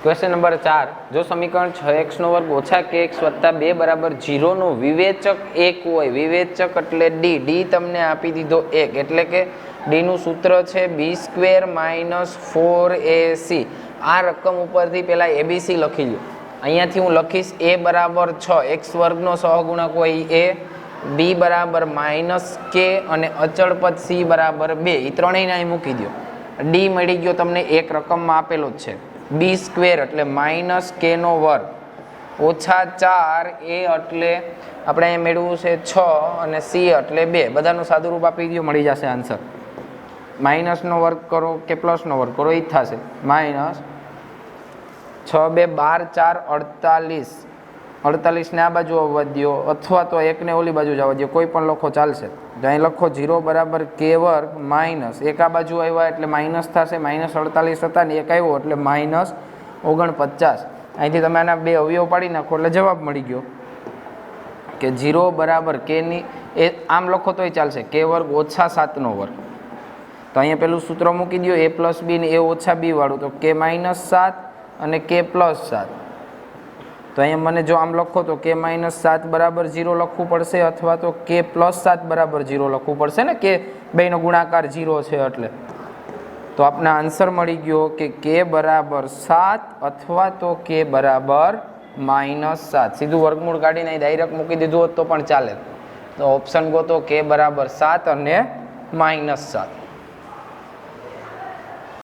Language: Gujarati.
ક્વેશ્ચન નંબર 4, જો સમીકરણ 6x² ઓછા kx વત્તા 2 બરાબર 0 નો વિવેચક 1 હોય, વિવેચક એટલે ડી તમને આપી દીધો 1, એટલે કે ડી નું સૂત્ર છે b² - 4ac. આ રકમ ઉપરથી પહેલા એબીસી લખી લો. અહીંયાથી હું લખીશ a બરાબર 6, x² નો સહગુણક હોય a, b બરાબર -k અને અચળ પદ c બરાબર 2. એ ત્રણેયને અહીં મૂકી દો. ડી મળી ગયો તમને એક રકમમાં આપેલો જ છે. b² એટલે -k² ઓછા 4 a એટલે આપણે અહીં મેળવવું છે 6 અને c એટલે 2. બધાનું સાદુરૂપ આપી દો, મળી જશે આન્સર. માઇનસનો વર્ગ કરો કે પ્લસનો વર્ગ કરો એ જ થશે. -6 2 12 4 48 ને આ બાજુ આવવા દો, અથવા તો એકને ઓલી બાજુ જવા દો, કોઈ પણ લખો ચાલશે. તો અહીં લખો 0 બરાબર k² માઇનસ એક આ બાજુ આવ્યા એટલે માઇનસ થશે, -48 હતા ને એક આવ્યો એટલે -49. અહીંથી તમે આના બે અવયવ પાડી નાખો એટલે જવાબ મળી ગયો કે 0 બરાબર kની એ આમ લખો તોય ચાલશે, k² ઓછા 7 તો અહીંયા પેલું સૂત્ર મૂકી દો a + b ને a ઓછા b વાળું, તો k -7 અને k +7. તો અહીંયા મને જો આમ લખો તો k -7 બરાબર 0 લખવું પડશે, અથવા તો k +7 બરાબર 0 લખવું પડશે ને, કે બેનો ગુણાકાર 0 છે એટલે. તો આપને આન્સર મળી ગયો કે k બરાબર 7 અથવા તો k બરાબર -7. સીધું વર્ગમૂળ કાઢીને ડાયરેક્ટ મૂકી દીધું હોત તો પણ ચાલે. તો ઓપ્શન ગોતો k બરાબર 7 અને -7.